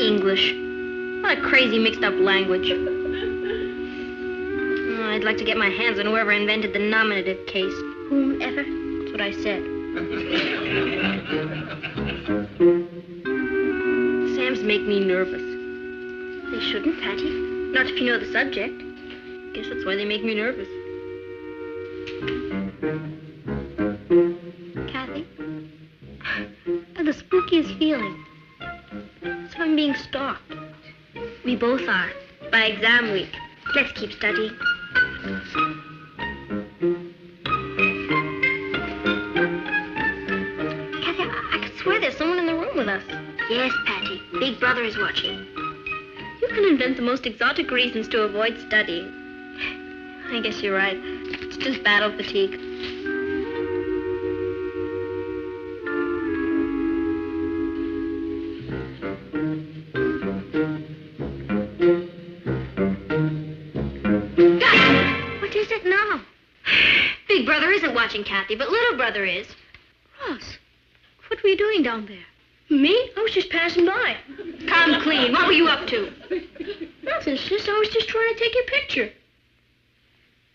English. What a crazy mixed-up language. I'd like to get my hands on whoever invented the nominative case. Whomever? That's what I said. Exams make me nervous. They shouldn't, Patty. Not if you know the subject. Guess that's why they make me nervous. Kathy, I have the spookiest feeling. As if I'm being stalked. We both are. By exam week. Let's keep studying. Kathy, I could swear there's someone in the room with us. Yes, Patty. Big Brother is watching. You can invent the most exotic reasons to avoid studying. I guess you're right. It's just battle fatigue. What is it now? Big Brother isn't watching Kathy, but Little Brother is. Ross, what were you doing down there? Me? I was just passing by. Come clean. What were you up to? Nothing, sis. I was just trying to take your picture.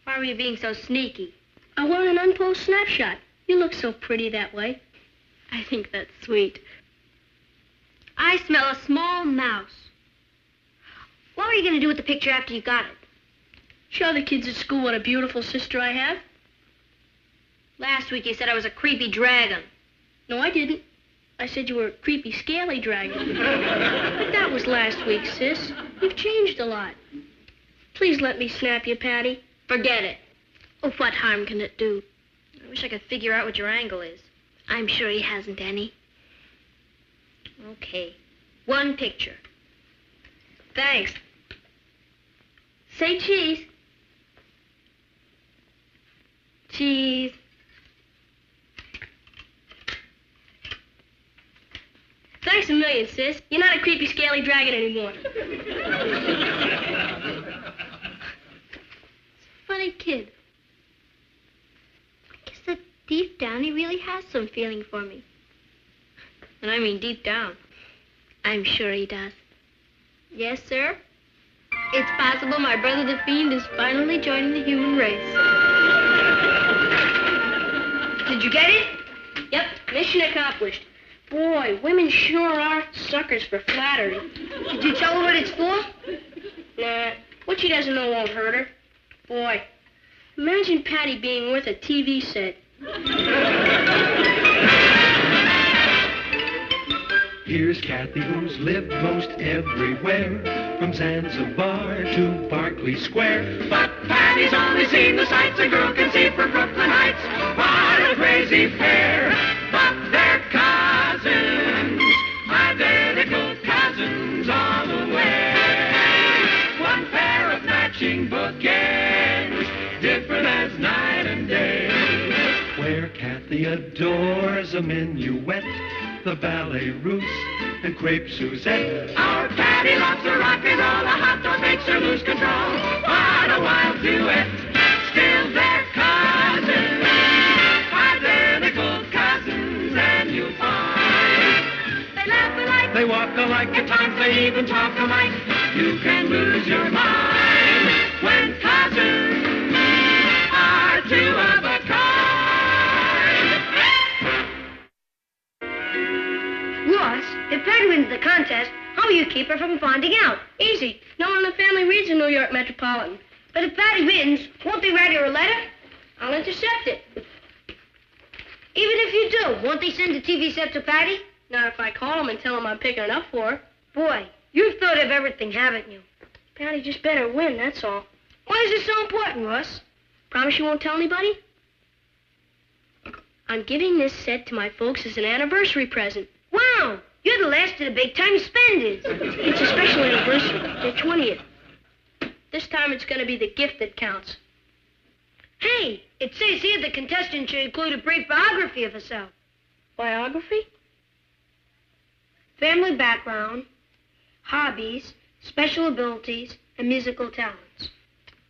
Why were you being so sneaky? I wanted an unposed snapshot. You look so pretty that way. I think that's sweet. I smell a small mouse. What were you going to do with the picture after you got it? Show the kids at school what a beautiful sister I have. Last week you said I was a creepy dragon. No, I didn't. I said you were a creepy, scaly dragon. But that was last week, sis. You've changed a lot. Please let me snap you, Patty. Forget it. Oh, what harm can it do? I wish I could figure out what your angle is. I'm sure he hasn't any. Okay. One picture. Thanks. Say cheese. Cheese. Thanks a million, sis. You're not a creepy, scaly dragon anymore. Funny kid. I guess that deep down he really has some feeling for me. And I mean deep down. I'm sure he does. Yes, sir? It's possible my brother the Fiend is finally joining the human race. Did you get it? Yep, mission accomplished. Boy, women sure are suckers for flattery. Did you tell her what it's for? Nah, what she doesn't know won't hurt her. Boy, imagine Patty being worth a TV set. Here's Kathy, who's lived most everywhere, from Zanzibar to Berkeley Square. But Patty's only seen the sights a girl can see from Brooklyn Heights. What a crazy pair, but they're cousins, identical cousins all the way. One pair of matching bookends, different as night and day. Where Kathy adores a minuet, the ballet russe, and crepe Suzette. Our Patty loves the rock and roll, a hot dog makes her lose control. What a wild duet, still they're cousins, identical cousins, and you'll find they laugh alike, they walk alike, at times they even talk alike. You can lose your mind when cousins are two of a kind. Ross, if Patty wins the contest, how will you keep her from finding out? Easy. No one in the family reads the New York Metropolitan. But if Patty wins, won't they write her a letter? I'll intercept it. Even if you do, won't they send a TV set to Patty? Not if I call them and tell them I'm picking it up for her. Boy, you've thought of everything, haven't you? Patty just better win, that's all. Why is it so important, Russ? Promise you won't tell anybody? I'm giving this set to my folks as an anniversary present. Wow! You're the last of the big-time spenders. It's a special anniversary, their 20th. This time it's going to be the gift that counts. Hey, it says here the contestant should include a brief biography of herself. Biography? Family background, hobbies, special abilities, and musical talents.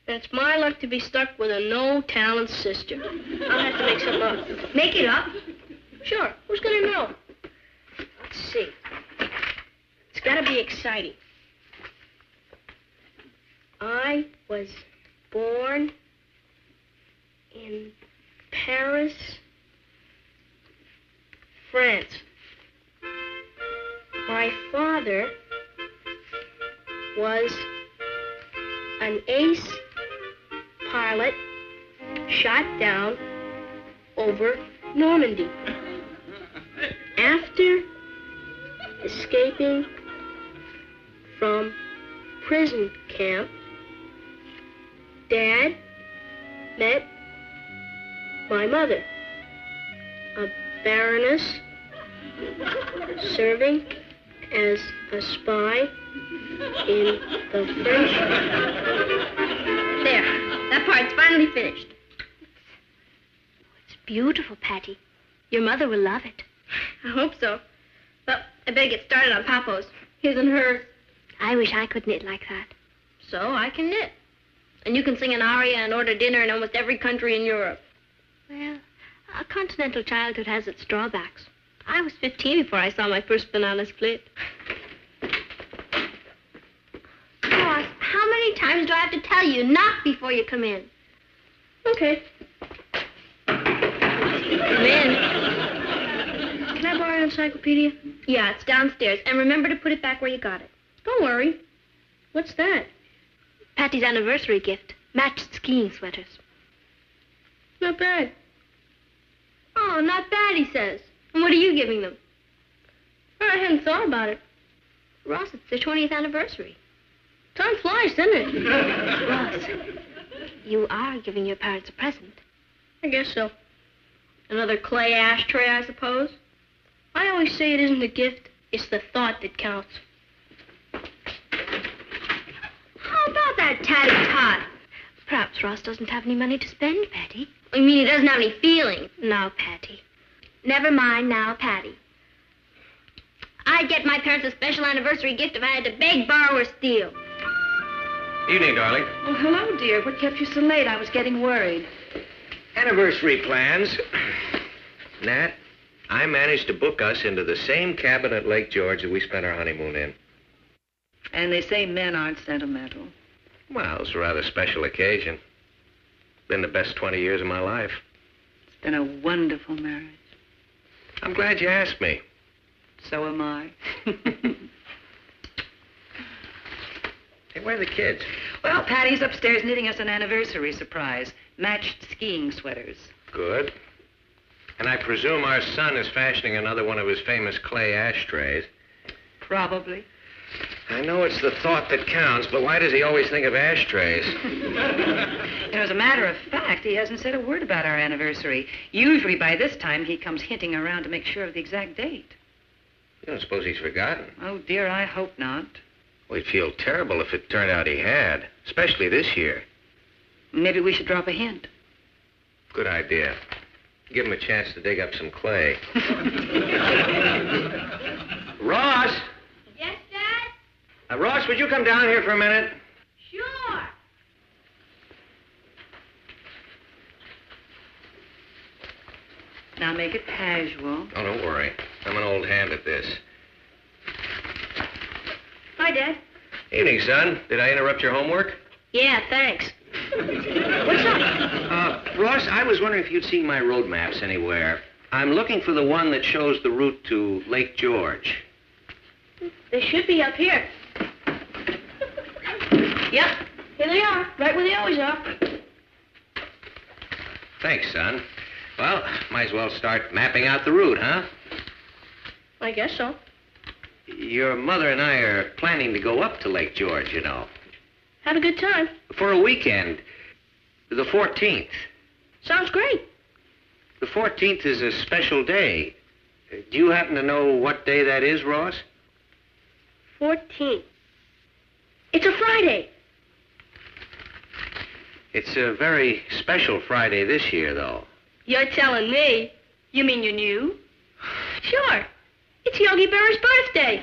And it's my luck to be stuck with a no-talent sister. I'll have to make something up. Make it up? Sure. Who's going to know? Let's see. It's got to to be exciting. I was born in Paris, France. My father was an ace pilot shot down over Normandy. After escaping from prison camp, Dad met my mother, a baroness serving as a spy in the French. There, that part's finally finished. It's beautiful, Patty. Your mother will love it. I hope so. But I better get started on Papa's. His and hers. I wish I could knit like that. So I can knit. And you can sing an aria and order dinner in almost every country in Europe. Well, a continental childhood has its drawbacks. I was 15 before I saw my first banana split. Ross, how many times do I have to tell you? Knock before you come in. Okay. Come in. Can I borrow an encyclopedia? Yeah, it's downstairs. And remember to put it back where you got it. Don't worry. What's that? Patty's anniversary gift. Matched skiing sweaters. Not bad. Oh, not bad, he says. And what are you giving them? Oh, I hadn't thought about it. Ross, it's their 20th anniversary. Time flies, doesn't it? Ross, you are giving your parents a present. I guess so. Another clay ashtray, I suppose? I always say it isn't the gift, it's the thought that counts. How about that tatty-tot? Perhaps Ross doesn't have any money to spend, Patty. You mean he doesn't have any feeling? No, Patty. Never mind now, Patty. I'd get my parents a special anniversary gift if I had to beg, borrow, or steal. Evening, darling. Oh, hello, dear. What kept you so late? I was getting worried. Anniversary plans. Nat, I managed to book us into the same cabin at Lake George that we spent our honeymoon in. And they say men aren't sentimental. Well, it's a rather special occasion. Been the best 20 years of my life. It's been a wonderful marriage. I'm glad you asked me. So am I. Hey, where are the kids? Well, Patty's upstairs knitting us an anniversary surprise. Matched skiing sweaters. Good. And I presume our son is fashioning another one of his famous clay ashtrays. Probably. I know it's the thought that counts, but why does he always think of ashtrays? As a matter of fact, he hasn't said a word about our anniversary. Usually by this time, he comes hinting around to make sure of the exact date. You don't suppose he's forgotten? Oh, dear, I hope not. Well, he'd feel terrible if it turned out he had, especially this year. Maybe we should drop a hint. Good idea. Give him a chance to dig up some clay. Ross! Yes, Dad? Ross, would you come down here for a minute? Sure. Now make it casual. Oh, don't worry. I'm an old hand at this. Hi, Dad. Evening, son. Did I interrupt your homework? Yeah, thanks. What's up? Ross, I was wondering if you'd seen my road maps anywhere. I'm looking for the one that shows the route to Lake George. They should be up here. Yep, here they are, right where they always are. Thanks, son. Well, might as well start mapping out the route, huh? I guess so. Your mother and I are planning to go up to Lake George, you know. Have a good time. For a weekend. The 14th. Sounds great. The 14th is a special day. Do you happen to know what day that is, Ross? 14. It's a Friday. It's a very special Friday this year, though. You're telling me. You mean you knew? Sure. It's Yogi Berra's birthday.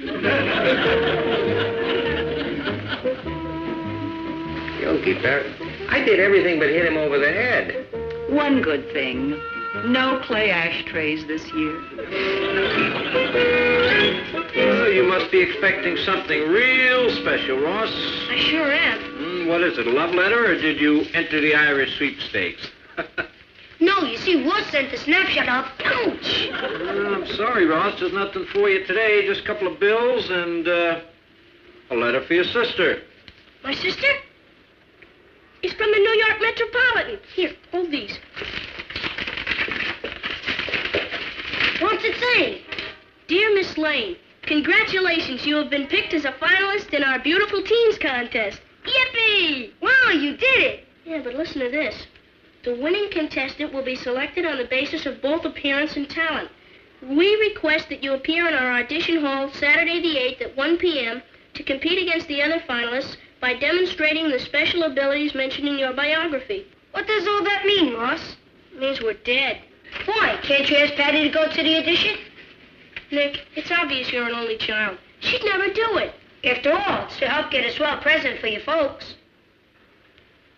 Yogi Berra? I did everything but hit him over the head. One good thing. No clay ashtrays this year. Oh, you you must be expecting something real special, Ross. I sure am. What is it, a love letter, or did you enter the Irish sweepstakes? No, you see, Ross sent a snapshot of... Ouch! I'm sorry, Ross. There's nothing for you today. Just a couple of bills and a letter for your sister. My sister? It's from the New York Metropolitan. Here, hold these. What's it say? Dear Miss Lane, congratulations. You have been picked as a finalist in our Beautiful Teens contest. Yippee! Wow, you did it. Yeah, but listen to this. The winning contestant will be selected on the basis of both appearance and talent. We request that you appear in our audition hall Saturday the 8th at 1 p.m. to compete against the other finalists by demonstrating the special abilities mentioned in your biography. What does all that mean, Ross? It means we're dead. Why? Can't you ask Patty to go to the audition? Nick, it's obvious you're an only child. She'd never do it. After all, it's to help get a swell present for your folks.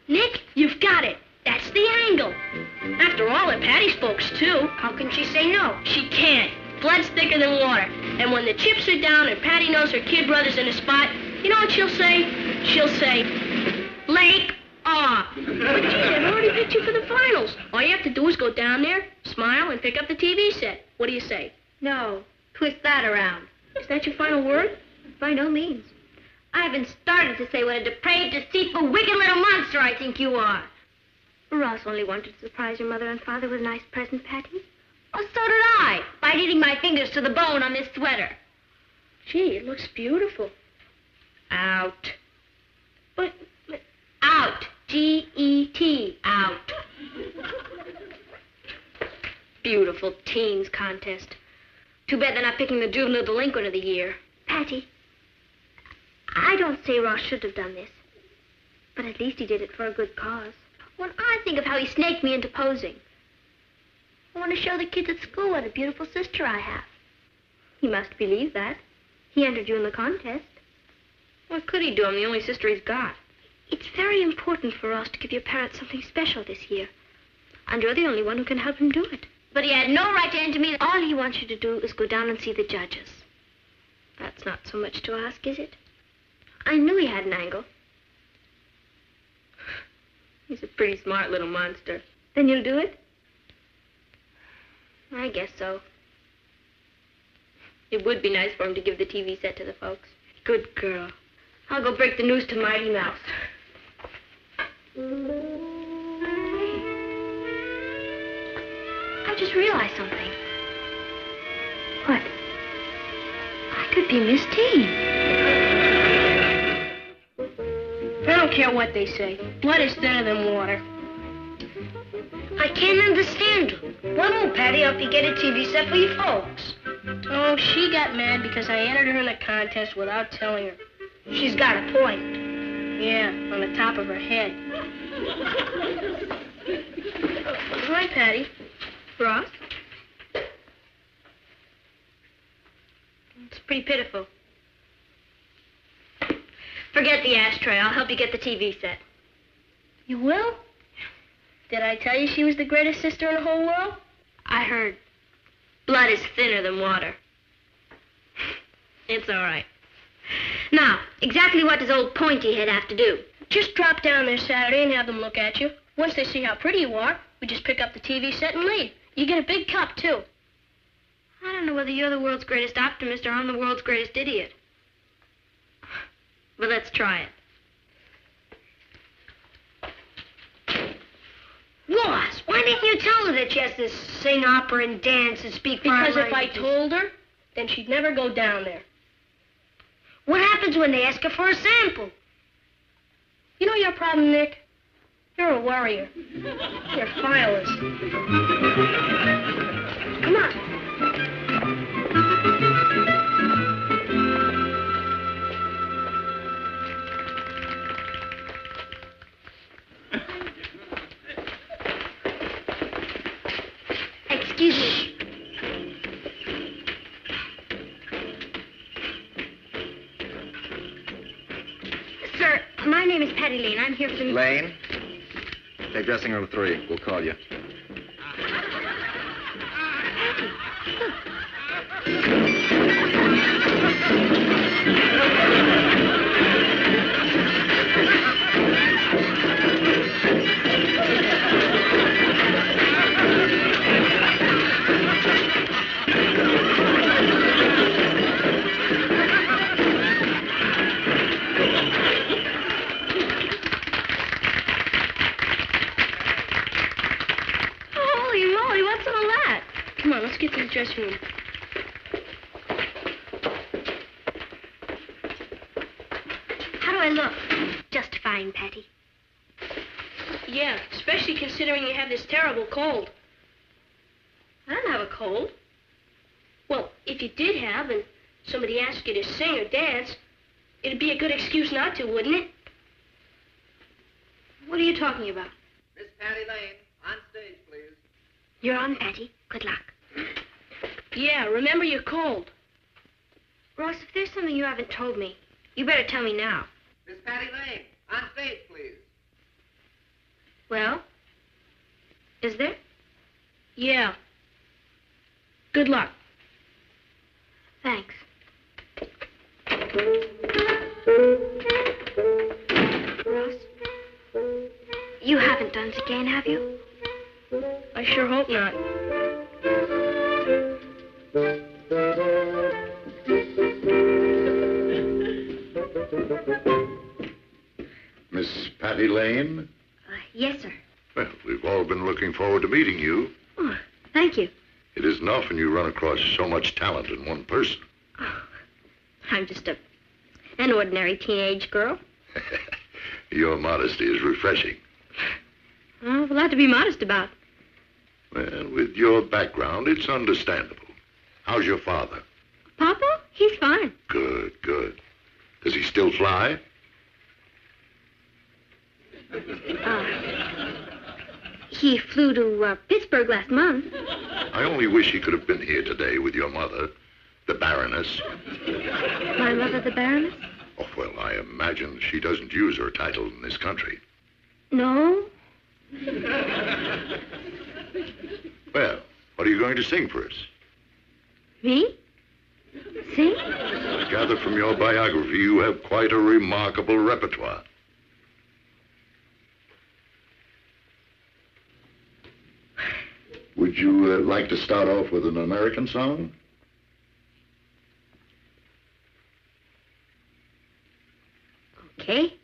Nick, you've got it. That's the angle. After all, they're Patty's folks, too. How can she say no? She can't. Blood's thicker than water. And when the chips are down and Patty knows her kid brother's in a spot, you know what she'll say? She'll say, Lake off. But gee, I've already picked you for the finals. All you have to do is go down there, smile, and pick up the TV set. What do you say? No. Twist that around. Is that your final word? By no means. I haven't started to say what a depraved, deceitful, wicked little monster I think you are. Ross only wanted to surprise your mother and father with a nice present, Patty. Oh, so did I, by eating my fingers to the bone on this sweater. Gee, it looks beautiful. Out. But Out. G-E-T. Out. Beautiful teens contest. Too bad they're not picking the juvenile delinquent of the year. Patty, I don't say Ross should have done this, but at least he did it for a good cause. When I think of how he snaked me into posing, I want to show the kids at school what a beautiful sister I have. He must believe that. He entered you in the contest. What could he do? I'm the only sister he's got. It's very important for Ross to give your parents something special this year. And you're the only one who can help him do it. But he had no right to enter me. All he wants you to do is go down and see the judges. That's not so much to ask, is it? I knew he had an angle. He's a pretty smart little monster. Then you'll do it? I guess so. It would be nice for him to give the TV set to the folks. Good girl. I'll go break the news to Mighty Mouse. I just realized something. What? I could be Miss Teen. I don't care what they say. Blood is thinner than water. I can't understand you. Why won't Patty help you get a TV set for you folks? Oh, she got mad because I entered her in the contest without telling her. She's got a point. Yeah, on the top of her head. Hi, Patty. Ross? It's pretty pitiful. Forget the ashtray. I'll help you get the TV set. You will? Did I tell you she was the greatest sister in the whole world? I heard. Blood is thinner than water. It's all right. Now, exactly what does old Pointy Head have to do? Just drop down there Saturday and have them look at you. Once they see how pretty you are, we just pick up the TV set and leave. You get a big cup, too. I don't know whether you're the world's greatest optimist or I'm the world's greatest idiot. But let's try it. Ross, why didn't you tell her that she has to sing opera and dance and speak foreign Because if I languages? told her, then she'd never go down there. What happens when they ask her for a sample? You know your problem, Nick? You're a worrier. You're fireless. Come on. Excuse me. Sir, my name is Patty Lane. I'm here for the... Lane? Take dressing room 3. We'll call you. Patty, look. tune. How do I look? Just fine, Patty. Yeah, especially considering you have this terrible cold. I don't have a cold. Well, if you did have, and somebody asked you to sing or dance, it'd be a good excuse not to, wouldn't it? What are you talking about? Miss Patty Lane, on stage, please. You're on, Patty. Good luck. Yeah, remember your cold. Ross, if there's something you haven't told me, you better tell me now. Miss Patty Lane, on stage, please. Well? Is there? Yeah. Good luck. Thanks. Ross, you haven't done it again, have you? I sure hope not. Miss Patty Lane? Yes, sir. Well, we've all been looking forward to meeting you. Oh, thank you. It isn't often you run across so much talent in one person. Oh, I'm just an ordinary teenage girl. Your modesty is refreshing. Oh, a lot to be modest about. Well, with your background, it's understandable. How's your father? Papa? He's fine. Good, good. Does he still fly? He flew to Pittsburgh last month. I only wish he could have been here today with your mother, the Baroness. My mother, the Baroness? Oh, well, I imagine she doesn't use her title in this country. No. Well, what are you going to sing for us? Me? Sing? I gather from your biography you have quite a remarkable repertoire. Would you like to start off with an American song? Okay.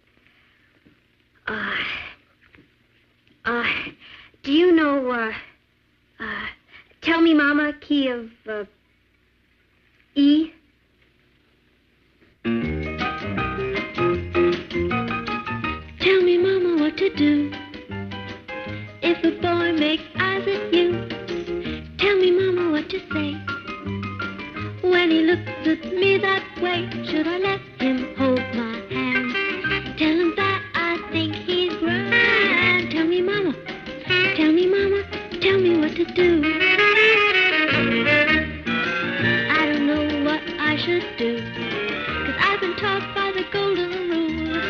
Do you know, Tell Me Mama, key of, E? Tell me, Mama, what to do if a boy makes eyes at you. Tell me, Mama, what to say when he looks at me that way. Should I let him hold my hand? Tell him that I think he's grand. Tell me, Mama, tell me, Mama, tell me what to do. I don't know what I should do, 'cause I've been taught by the golden rule.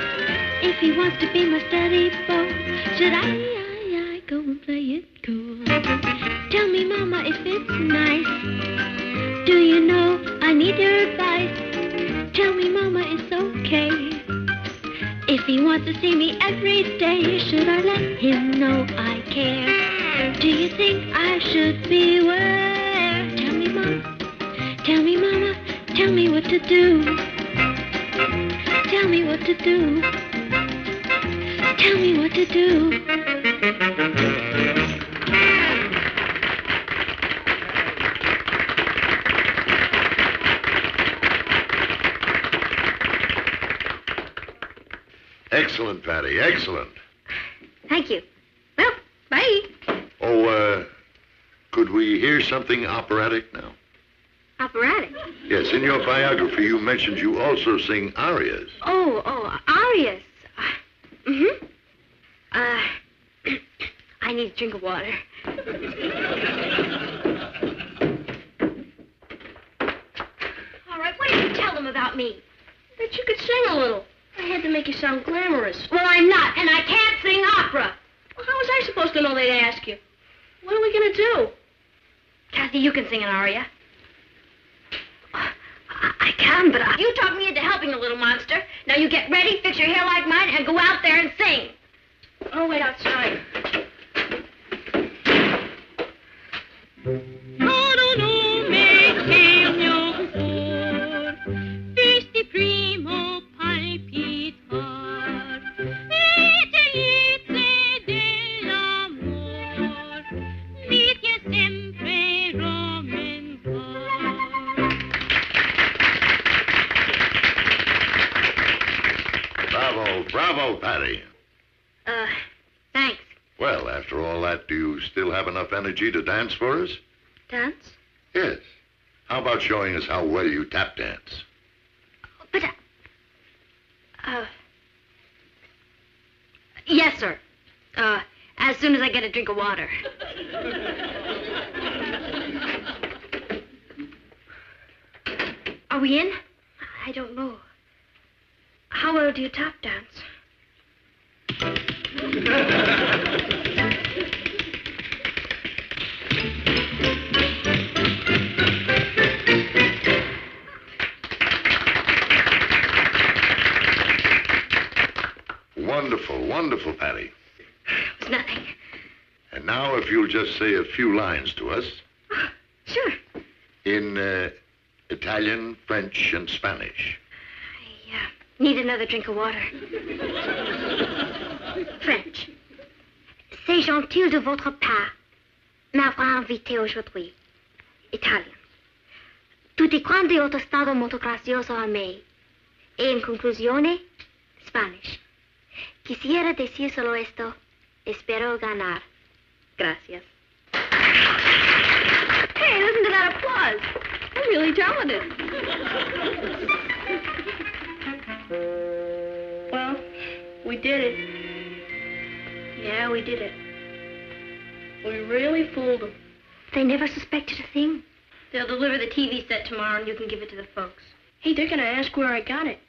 If he wants to be my steady boy, should I go and play it cool? Tell me, Mama, if it's nice. Do you know I need your advice? Tell me, Mama, it's okay if he wants to see me every day. Should I let him know I care? Do you think I should beware? Tell me, Mama, tell me, Mama, tell me what to do. Tell me what to do. Tell me what to do. Excellent, Patty, excellent. Thank you. Well, bye. Oh, could we hear something operatic now? Operatic? Yes, in your biography you mentioned you also sing arias. Oh, arias. I need a drink of water. All right, what did you tell them about me? That you could sing a little. I had to make you sound glamorous. Well, I'm not, and I can't sing opera. Well, how was I supposed to know they'd ask you? What are we going to do? Kathy, you can sing an aria. I can, but You talked me into helping the little monster. Now you get ready, fix your hair like mine, and go out there and sing. I'll wait outside. Bravo, Patty. Thanks. Well, after all that, do you still have enough energy to dance for us? Dance? Yes. How about showing us how well you tap dance? But, yes, sir. As soon as I get a drink of water. Are we in? I don't know. How well do you tap dance? Wonderful, wonderful, Patty. It's nothing. And now if you'll just say a few lines to us Sure. in Italian, French, and Spanish. I need another drink of water. French. C'est gentil de votre part m'avoir invité aujourd'hui. Italien. Tutti quanti otto stato molto gracioso a me. E in conclusione, Spanish. Quisiera decir solo esto. Espero ganar. Gracias. Hey, listen to that applause. I'm really talented. Well, we did it. Yeah, we did it. We really fooled them. They never suspected a thing. They'll deliver the TV set tomorrow and you can give it to the folks. Hey, they're gonna ask where I got it.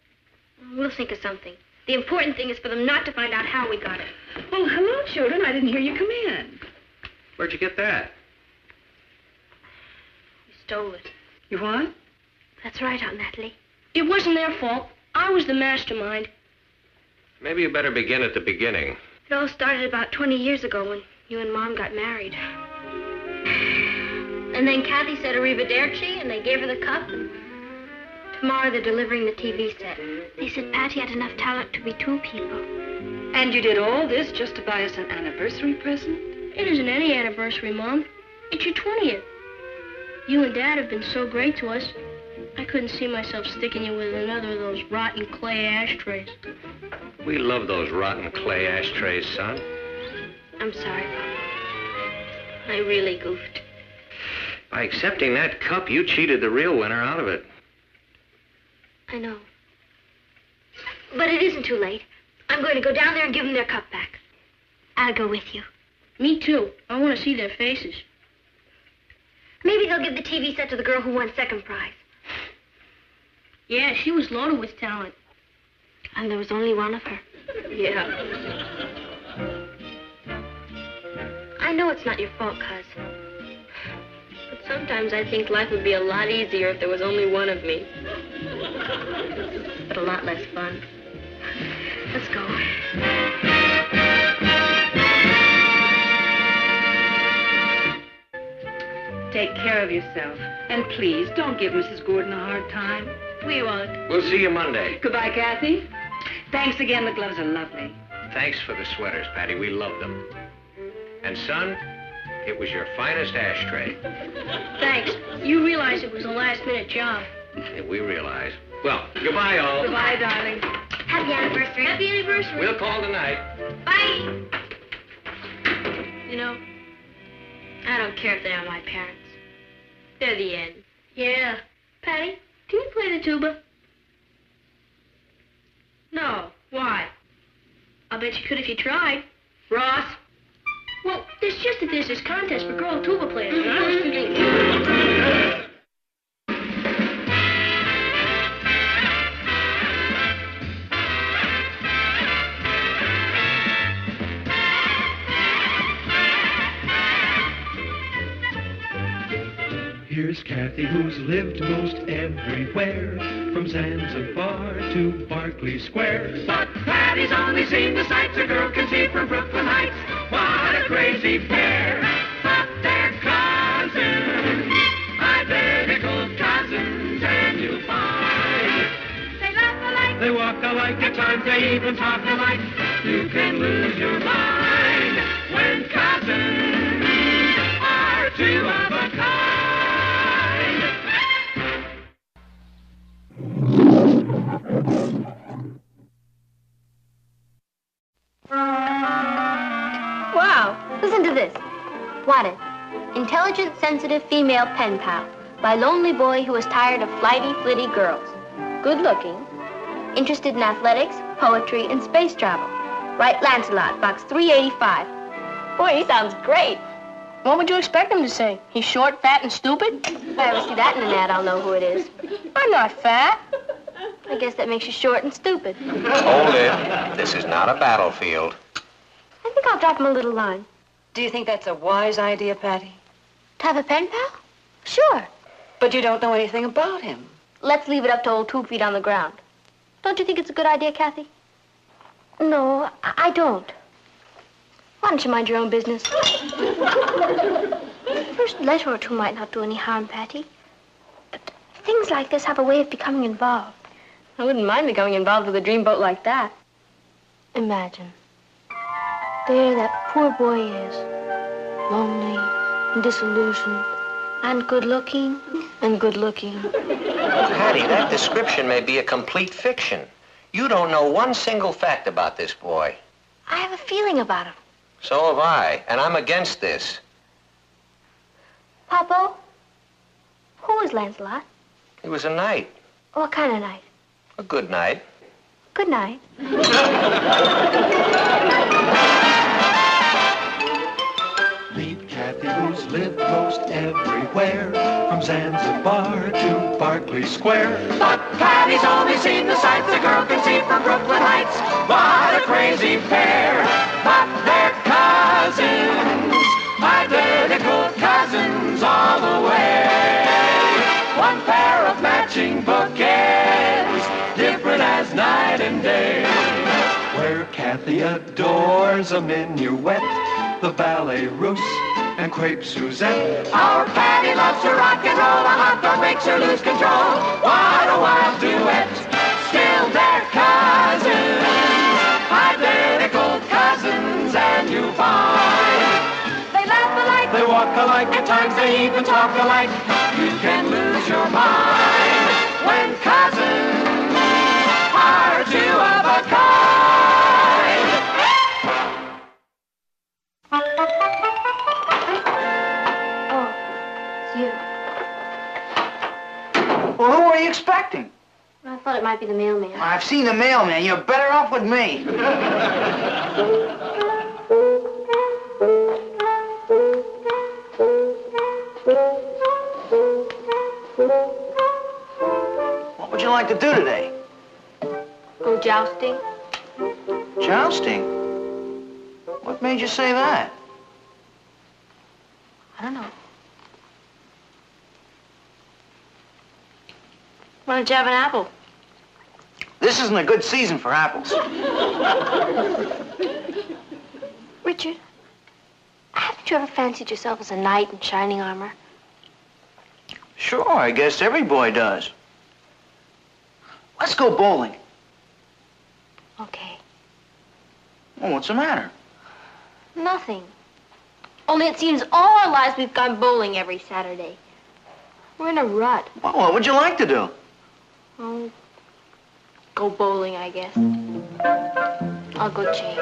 We'll think of something. The important thing is for them not to find out how we got it. Oh, hello, children. I didn't hear you come in. Where'd you get that? We stole it. You what? That's right, Aunt Natalie. It wasn't their fault. I was the mastermind. Maybe you better begin at the beginning. It all started about 20 years ago when you and Mom got married. And then Kathy said arrivederci, and they gave her the cup. And tomorrow they're delivering the TV set. They said Patty had enough talent to be two people. And you did all this just to buy us an anniversary present? It isn't any anniversary, Mom. It's your 20th. You and Dad have been so great to us. I couldn't see myself sticking you with another of those rotten clay ashtrays. We love those rotten clay ashtrays, son. I'm sorry, Papa. I really goofed. By accepting that cup, you cheated the real winner out of it. I know. But it isn't too late. I'm going to go down there and give them their cup back. I'll go with you. Me too. I want to see their faces. Maybe they'll give the TV set to the girl who won second prize. Yeah, she was loaded with talent. And there was only one of her. Yeah. I know it's not your fault, Cuz. But sometimes I think life would be a lot easier if there was only one of me. But a lot less fun. Let's go. Take care of yourself. And please, don't give Mrs. Gordon a hard time. We won't. We'll see you Monday. Goodbye, Kathy. Thanks again. The gloves are lovely. Thanks for the sweaters, Patty. We love them. And, son, it was your finest ashtray. Thanks. You realize it was a last-minute job. Yeah, we realize. Well, goodbye, all. Goodbye, darling. Happy anniversary. Happy anniversary. We'll call tonight. Bye. You know, I don't care if they are my parents. They're the end. yeah. Patty, can you play the tuba? No. Why? I'll bet you could if you tried. Ross? Well, it's just that there's this contest for girl tuba players, and I was thinking... Here's Kathy, who's lived most everywhere, from Zanzibar to Berkeley Square. But Patty's only seen the sights a girl can see from Brooklyn Heights. What a crazy pair! But they're cousins, identical cousins, and you'll find they laugh alike, they walk alike, at times they even talk alike. You can lose your mind when cousins are two of a kind. Wanted. Intelligent, sensitive female pen pal by lonely boy who is tired of flighty, flitty girls. Good looking. Interested in athletics, poetry, and space travel. Write Lancelot, box 385. Boy, he sounds great. What would you expect him to say? He's short, fat, and stupid? If I ever see that in an ad, I'll know who it is. I'm not fat. I guess that makes you short and stupid. Hold it. This is not a battlefield. I think I'll drop him a little line. Do you think that's a wise idea, Patty? To have a pen pal? Sure. But you don't know anything about him. Let's leave it up to old 2 feet on the ground. Don't you think it's a good idea, Kathy? No, I don't. Why don't you mind your own business? First letter or two might not do any harm, Patty. But things like this have a way of becoming involved. I wouldn't mind becoming involved with a dreamboat like that. Imagine. There that poor boy is. Lonely and disillusioned. And good-looking. And good-looking. Patty, that description may be a complete fiction. You don't know one single fact about this boy. I have a feeling about him. So have I, and I'm against this. Papa, who was Lancelot? He was a knight. What kind of knight? A good knight. Good night. Meet Kathy, who's lived most everywhere, from Zanzibar to Berkeley Square. But Patty's only seen the sights a girl can see from Brooklyn Heights. What a crazy pair! But they're cousins, identical cousins all the way. One pair of matching bookends, different as night and day. Where Kathy adores a minuet, the ballet russe, and crepe Suzette. Our Patty loves to rock and roll, a hot dog makes her lose control. What a wild duet, still they're cousins, identical cousins, and you find they laugh alike, they walk alike, at times they even talk alike. You can lose your mind when cousins are two of a kind. You. Well, who are you expecting? I thought it might be the mailman. I've seen the mailman. You're better off with me. What would you like to do today? Go jousting? Jousting? What made you say that? I don't know. Why don't you have an apple? This isn't a good season for apples. Richard, haven't you ever fancied yourself as a knight in shining armor? Sure, I guess every boy does. Let's go bowling. Okay. Well, what's the matter? Nothing. Only it seems all our lives we've gone bowling every Saturday. We're in a rut. Well, what would you like to do? Oh, go bowling, I guess. I'll go change.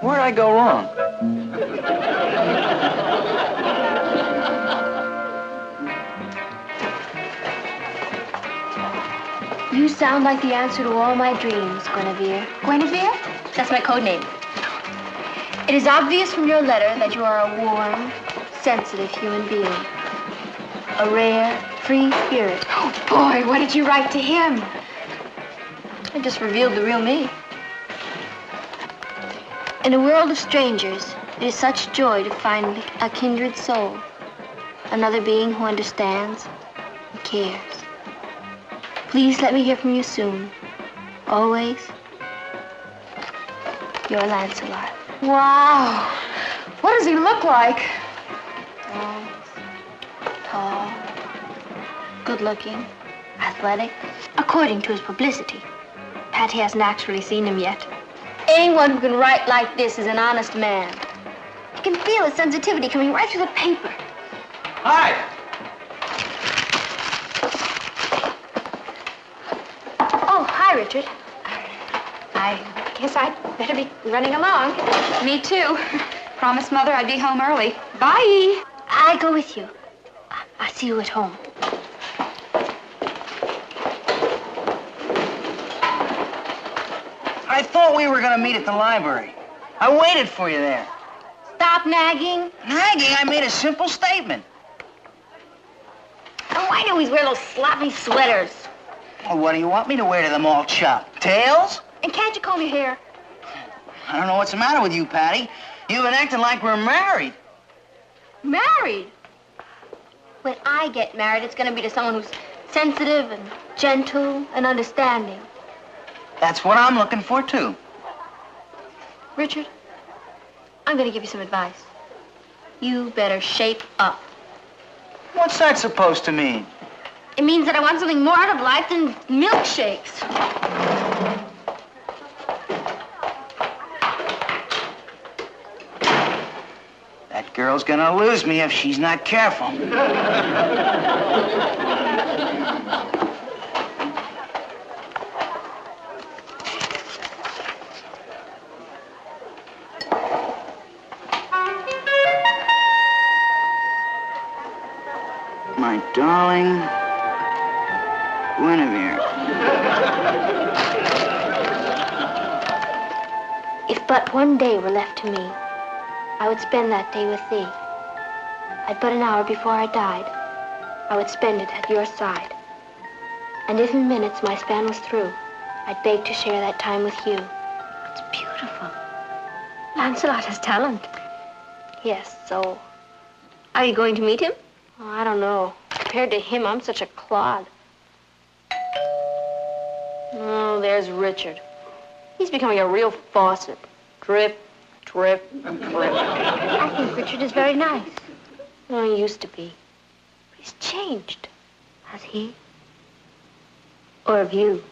Where'd I go wrong? You sound like the answer to all my dreams, Guinevere. Guinevere? That's my code name. It is obvious from your letter that you are a warm, sensitive human being. A rare, free spirit. Oh, boy, what did you write to him? I just revealed the real me. In a world of strangers, it is such joy to find a kindred soul. Another being who understands and cares. Please let me hear from you soon. Always, your Lancelot. Wow. What does he look like? Tall, good-looking, athletic, according to his publicity. Patty hasn't actually seen him yet. Anyone who can write like this is an honest man. You can feel his sensitivity coming right through the paper. Hi. Oh, hi, Richard. I guess I'd better be running along. Me too. Promised Mother I'd be home early. Bye. I'll go with you. I'll see you at home. I thought we were going to meet at the library. I waited for you there. Stop nagging. Nagging? I made a simple statement. Oh, why do we wear those sloppy sweaters? Well, what do you want me to wear to the malt shop? Tails? And can't you comb your hair? I don't know what's the matter with you, Patty. You've been acting like we're married. Married? When I get married, it's going to be to someone who's sensitive and gentle and understanding. That's what I'm looking for, too. Richard, I'm going to give you some advice. You better shape up. What's that supposed to mean? It means that I want something more out of life than milkshakes. That girl's gonna lose me if she's not careful. My darling Guinevere. If but one day were left to me, I would spend that day with thee. At but an hour before I died, I would spend it at your side. And if in minutes my span was through, I'd beg to share that time with you. It's beautiful. Lancelot has talent. Yes, so are you going to meet him? Oh, I don't know. Compared to him, I'm such a clod. Oh, there's Richard. He's becoming a real faucet. Drip, drip, drip. I think Richard is very nice. Oh, he used to be. But he's changed. Has he? Or have you?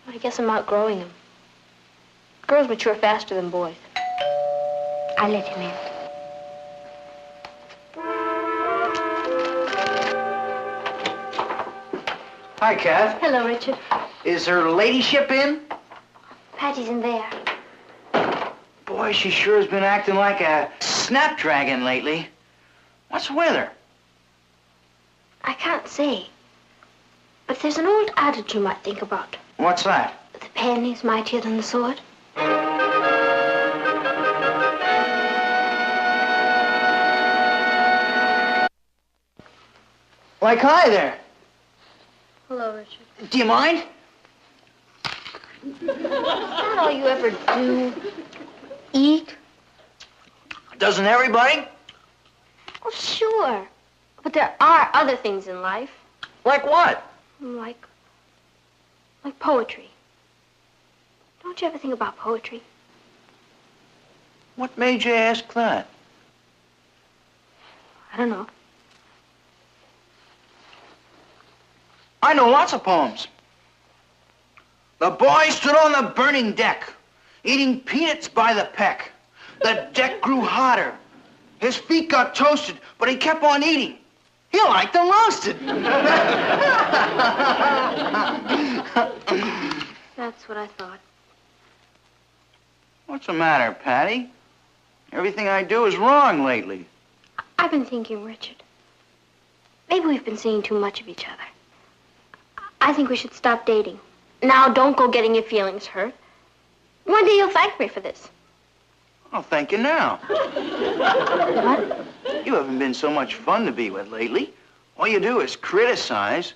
I guess I'm outgrowing him. Girls mature faster than boys. I let him in. Hi, Kath. Hello, Richard. Is her ladyship in? Patty's in there. Boy, she sure has been acting like a snapdragon lately. What's with her? I can't say. But there's an old adage you might think about. What's that? The pen is mightier than the sword. Like, hi there. Hello, Richard. Do you mind? Is that all you ever do? Eat? Doesn't everybody? Oh, sure. But there are other things in life. Like what? Like poetry. Don't you ever think about poetry? What made you ask that? I don't know. I know lots of poems. The boy stood on the burning deck, eating peanuts by the peck. The deck grew hotter. His feet got toasted, but he kept on eating. He liked them roasted. That's what I thought. What's the matter, Patty? Everything I do is wrong lately. I've been thinking, Richard. Maybe we've been seeing too much of each other. I think we should stop dating. Now, don't go getting your feelings hurt. One day you'll thank me for this. I'll thank you now. What? You haven't been so much fun to be with lately. All you do is criticize.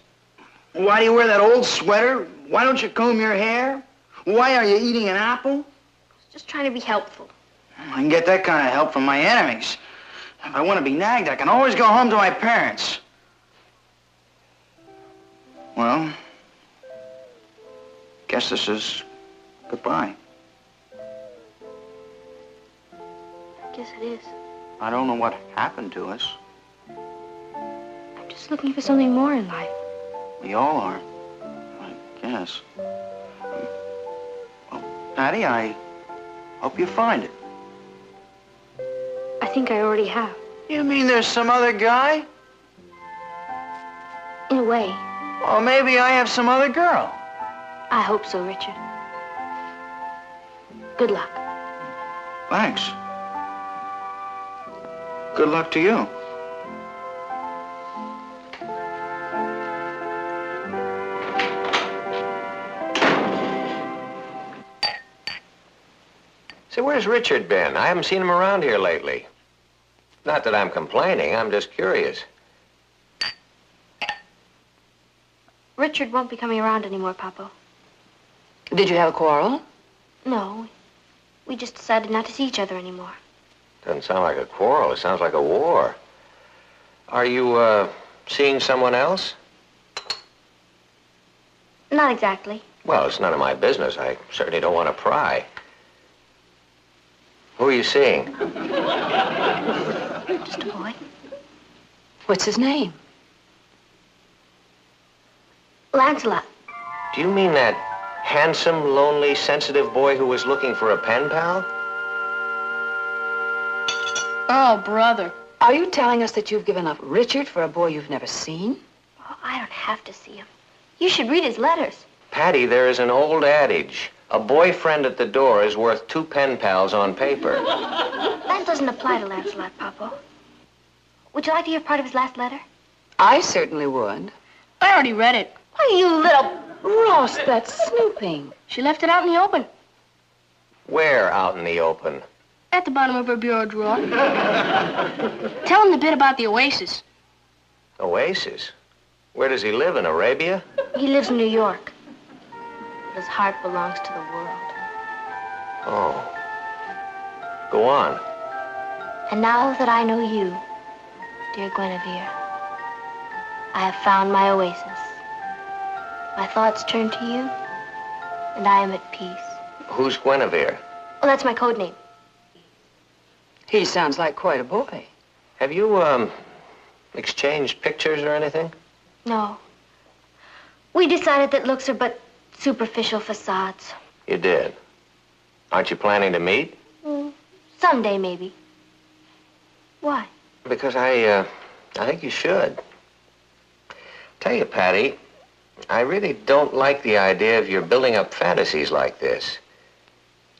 Why do you wear that old sweater? Why don't you comb your hair? Why are you eating an apple? Just trying to be helpful. I can get that kind of help from my enemies. If I want to be nagged, I can always go home to my parents. Well, guess this is goodbye. I guess it is. I don't know what happened to us. I'm just looking for something more in life. We all are, I guess. Well, Patty, I hope you find it. I think I already have. You mean there's some other guy? In a way. Well, maybe I have some other girl. I hope so, Richard. Good luck. Thanks. Good luck to you. Say, where's Richard been? I haven't seen him around here lately. Not that I'm complaining, I'm just curious. Richard won't be coming around anymore, Papa. Did you have a quarrel? No. We just decided not to see each other anymore. Doesn't sound like a quarrel, it sounds like a war. Are you, seeing someone else? Not exactly. Well, it's none of my business. I certainly don't want to pry. Who are you seeing? Just a boy. What's his name? Lancelot. Do you mean that handsome, lonely, sensitive boy who was looking for a pen pal? Oh, brother. Are you telling us that you've given up Richard for a boy you've never seen? Oh, I don't have to see him. You should read his letters. Patty, there is an old adage. A boyfriend at the door is worth 2 pen pals on paper. That doesn't apply to Lancelot, Papa. Would you like to hear part of his last letter? I certainly would. I already read it. Oh, you little... Ross, that's snooping. She left it out in the open. Where out in the open? At the bottom of her bureau drawer. Tell him the bit about the oasis. Oasis? Where does he live, in Arabia? He lives in New York. But his heart belongs to the world. Oh. Go on. And now that I know you, dear Guinevere, I have found my oasis. My thoughts turn to you, and I am at peace. Who's Guinevere? Oh, that's my code name. He sounds like quite a boy. Have you, exchanged pictures or anything? No. We decided that looks are but superficial facades. You did. Aren't you planning to meet? Someday, maybe. Why? Because I think you should. Tell you, Patty, I really don't like the idea of your building up fantasies like this.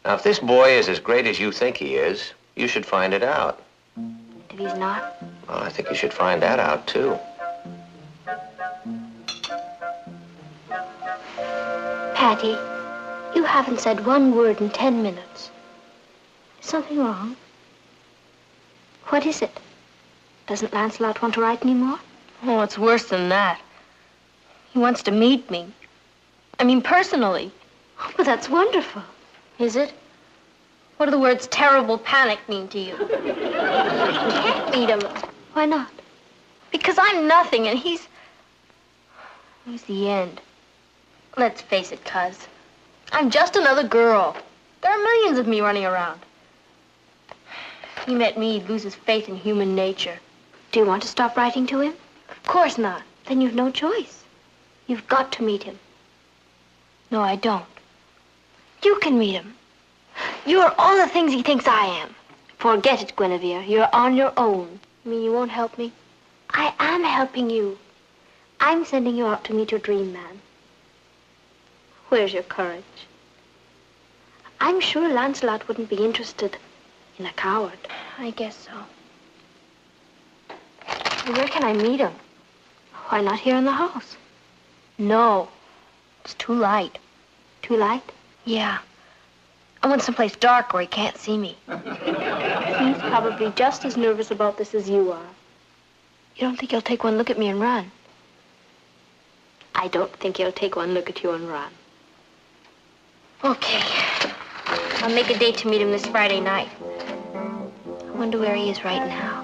Now, if this boy is as great as you think he is, you should find it out. If he's not? Well, I think you should find that out, too. Patty, you haven't said one word in 10 minutes. Is something wrong? What is it? Doesn't Lancelot want to write anymore? Oh, it's worse than that. He wants to meet me. I mean, personally. Oh, but that's wonderful. Is it? What do the words terrible panic mean to you? I can't meet him. Why not? Because I'm nothing and he's the end. Let's face it, Cuz. I'm just another girl. There are millions of me running around. If he met me, he'd lose his faith in human nature. Do you want to stop writing to him? Of course not. Then you've no choice. You've got to meet him. No, I don't. You can meet him. You're all the things he thinks I am. Forget it, Guinevere. You're on your own. You mean you won't help me? I am helping you. I'm sending you out to meet your dream man. Where's your courage? I'm sure Lancelot wouldn't be interested in a coward. I guess so. Where can I meet him? Why not here in the house? No. It's too light. Too light? Yeah. I want someplace dark where he can't see me. He's probably just as nervous about this as you are. You don't think he'll take one look at me and run? I don't think he'll take one look at you and run. Okay. I'll make a date to meet him this Friday night. I wonder where he is right now.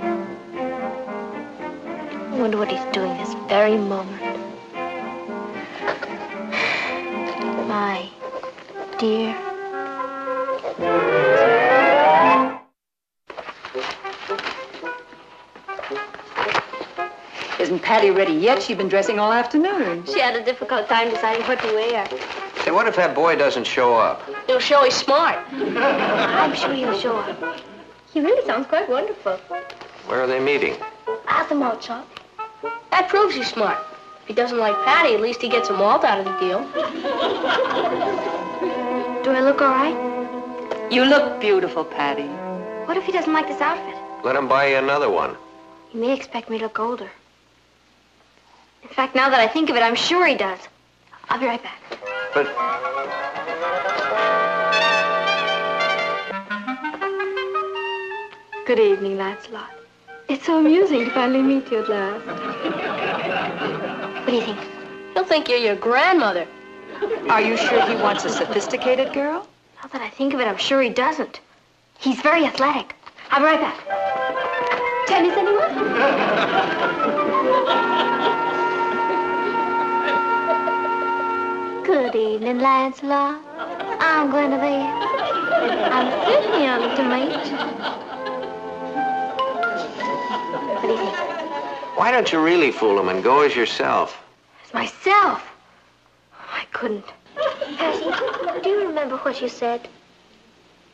I wonder what he's doing this very moment. My dear. Isn't Patty ready yet? She's been dressing all afternoon. She had a difficult time deciding what to wear. Say, what if that boy doesn't show up? He'll show he's smart. I'm sure he'll show up. He really sounds quite wonderful. Where are they meeting? At the malt shop. That proves he's smart. he doesn't like Patty, at least he gets a malt out of the deal. Do I look all right? You look beautiful, Patty. What if he doesn't like this outfit? Let him buy you another one. He may expect me to look older. In fact, now that I think of it, I'm sure he does. I'll be right back. But Good evening, Lancelot. It's so amusing to finally meet you at last. What do you think? He'll think you're your grandmother. Are you sure he wants a sophisticated girl? Now that I think of it, I'm sure he doesn't. He's very athletic. I'll be right back. Tennis, anyone? Good evening, Lancelot. I'm Guinevere. I'm certainly honored to meet you. What do you think? why don't you really fool him and go as yourself? As myself? I couldn't. Patty, do you remember what you said?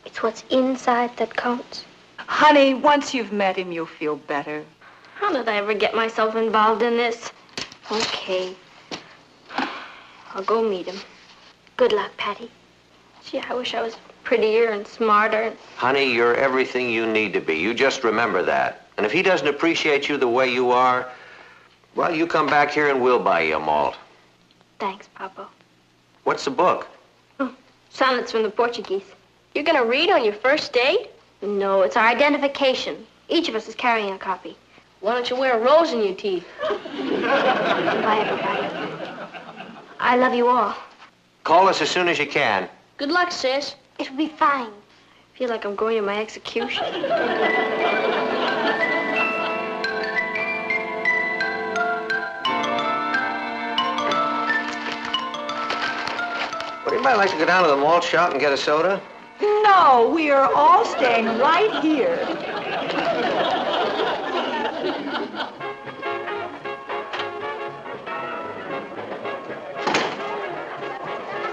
It's what's inside that counts. Honey, once you've met him, you'll feel better. How did I ever get myself involved in this? Okay. I'll go meet him. Good luck, Patty. Gee, I wish I was prettier and smarter. Honey, you're everything you need to be. You just remember that. And if he doesn't appreciate you the way you are, well, you come back here and we'll buy you a malt. Thanks, Papa. What's the book? Oh, sonnets from the Portuguese. You're gonna read on your first date? No, it's our identification. Each of us is carrying a copy. Why don't you wear a rose in your teeth? Bye, everybody. I love you all. Call us as soon as you can. Good luck, sis. It'll be fine. I feel like I'm going to my execution. Would anybody like to go down to the malt shop and get a soda? No, we are all staying right here.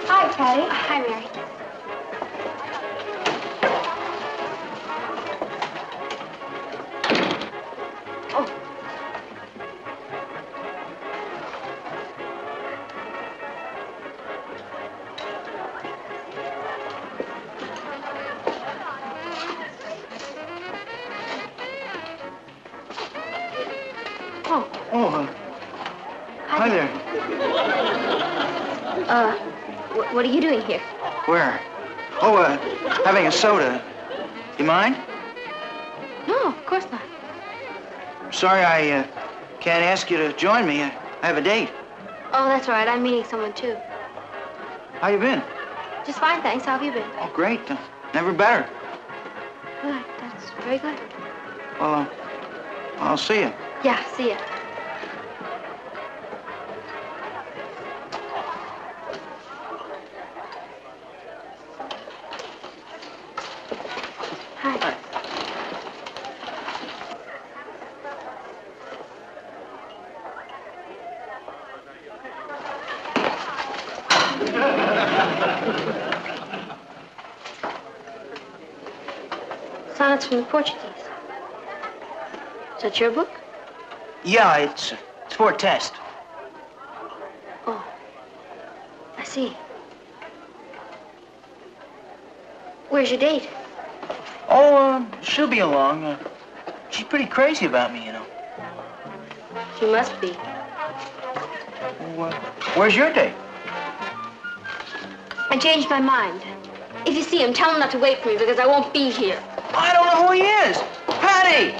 Hi, Patty. Hi, Mary. Oh. Oh, hi there. What are you doing here? Where? Oh, having a soda. You mind? No, of course not. Sorry, I can't ask you to join me. I have a date. Oh, that's all right. I'm meeting someone, too. How you been? Just fine, thanks. How have you been? Oh, great. Never better. Good. That's very good. Well, I'll see you. Yeah, see ya. Hi. Sonnets from the Portuguese. Is that your book? Yeah, it's for a test. Oh, I see. Where's your date? Oh, she'll be along. She's pretty crazy about me, you know. She must be. Well, where's your date? I changed my mind. If you see him, tell him not to wait for me because I won't be here. I don't know who he is. Patty!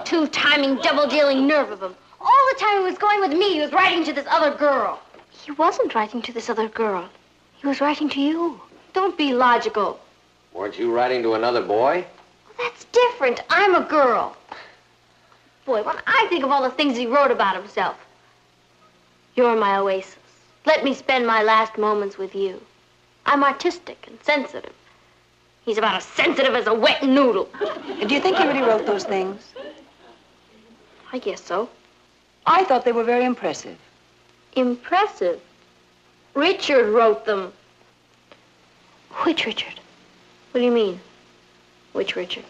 Two-timing, double-dealing nerve of him. All the time he was going with me, he was writing to this other girl. He wasn't writing to this other girl. He was writing to you. Don't be logical. Weren't you writing to another boy? Well, that's different. I'm a girl. Boy, when I think of all the things he wrote about himself. You're my oasis. Let me spend my last moments with you. I'm artistic and sensitive. He's about as sensitive as a wet noodle. And do you think he really wrote those things? I guess so. I thought they were very impressive. Impressive? Richard wrote them. Which Richard? What do you mean? Which Richard?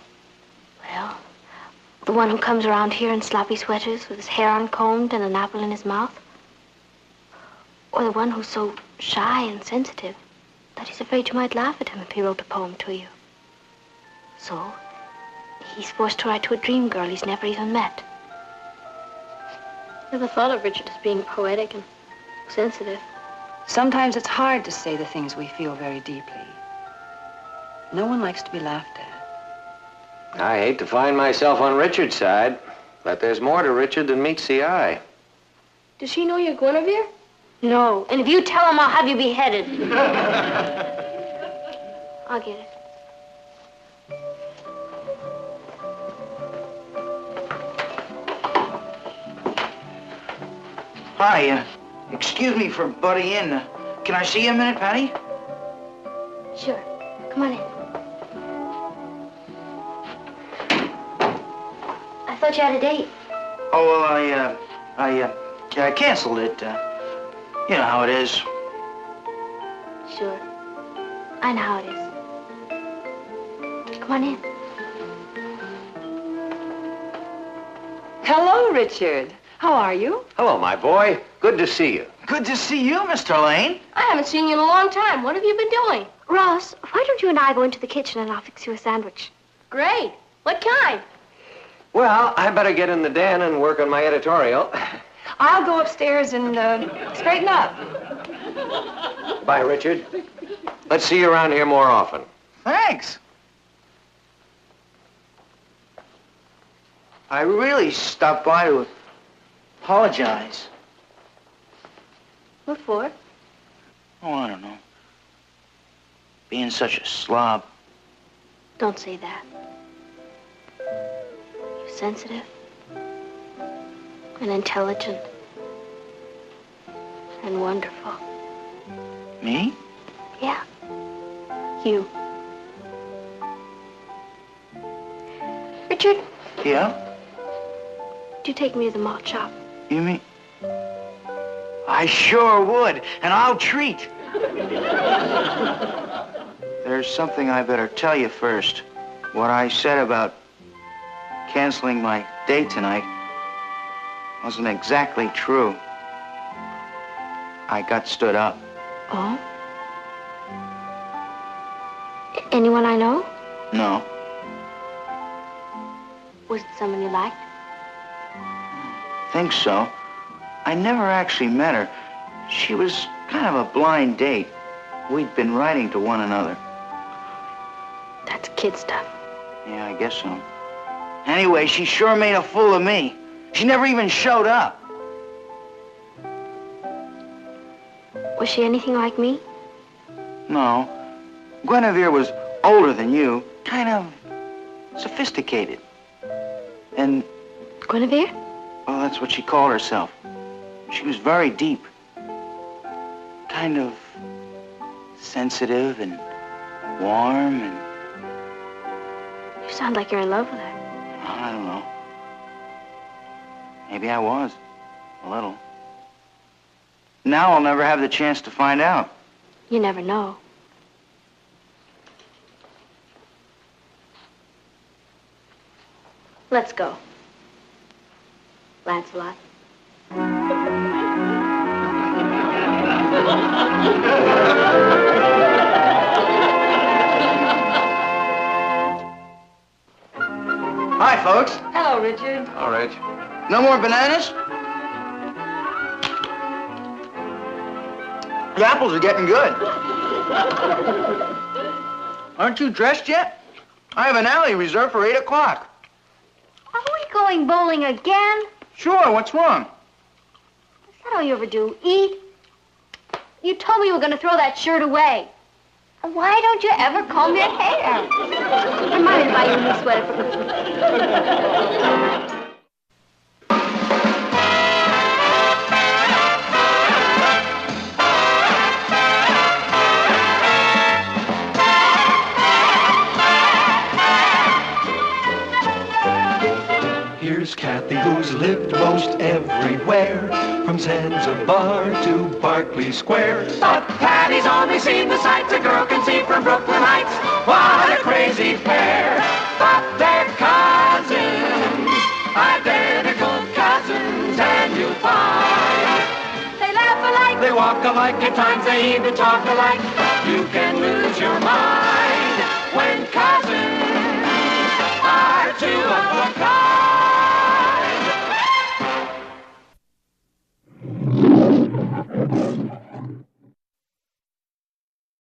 Well, the one who comes around here in sloppy sweaters with his hair uncombed and an apple in his mouth? Or the one who's so shy and sensitive that he's afraid you might laugh at him if he wrote a poem to you? So, he's forced to write to a dream girl he's never even met. Never thought of Richard as being poetic and sensitive. Sometimes it's hard to say the things we feel very deeply. No one likes to be laughed at. I hate to find myself on Richard's side, but there's more to Richard than meets the eye. Does he know you're Guinevere? No, and if you tell him, I'll have you beheaded. I'll get it. Hi, excuse me for butting in. Can I see you a minute, Patty? Sure. Come on in. I thought you had a date. Oh, well, I canceled it. You know how it is. Sure. I know how it is. Come on in. Hello, Richard. How are you? Hello, my boy. Good to see you. Good to see you, Mr. Lane. I haven't seen you in a long time. What have you been doing? Ross, why don't you and I go into the kitchen and I'll fix you a sandwich? Great. What kind? Well, I better get in the den and work on my editorial. I'll go upstairs and straighten up. Bye, Richard. Let's see you around here more often. Thanks. I really stopped by to apologize. What for? Oh, I don't know. Being such a slob. Don't say that. You're sensitive and intelligent and wonderful. Me? Yeah. You. Richard, Yeah? do you take me to the malt shop? You mean? I sure would, and I'll treat. There's something I better tell you first. What I said about canceling my date tonight wasn't exactly true. I got stood up. Oh? Anyone I know? No. Was it someone you liked? Think so. I never actually met her. She was kind of a blind date. We'd been writing to one another. That's kid stuff. Yeah, I guess so. Anyway, she sure made a fool of me. She never even showed up. Was she anything like me? No. Guinevere was older than you, kind of sophisticated. And, Guinevere? well, that's what she called herself. She was very deep. Kind of sensitive and warm and... You sound like you're in love with her. I don't know. Maybe I was. A little. Now I'll never have the chance to find out. You never know. Let's go. Lancelot. Hi, folks. Hello, Richard. All right. No more bananas? The apples are getting good. Aren't you dressed yet? I have an alley reserved for 8 o'clock. Are we going bowling again? Sure, what's wrong? Is that all you ever do? Eat? You told me you were going to throw that shirt away. Why don't you ever comb your hair? Remind me to buy you a new sweater for Christmas. Here's Kathy, who's lived most everywhere, from Zanzibar to Berkeley Square. But Patty's only seen the sights a girl can see from Brooklyn Heights. What a crazy pair, but they're cousins, identical cousins, and you'll find They laugh alike. they walk alike, at times they even talk alike. You can lose your mind when cousins are two of a kind.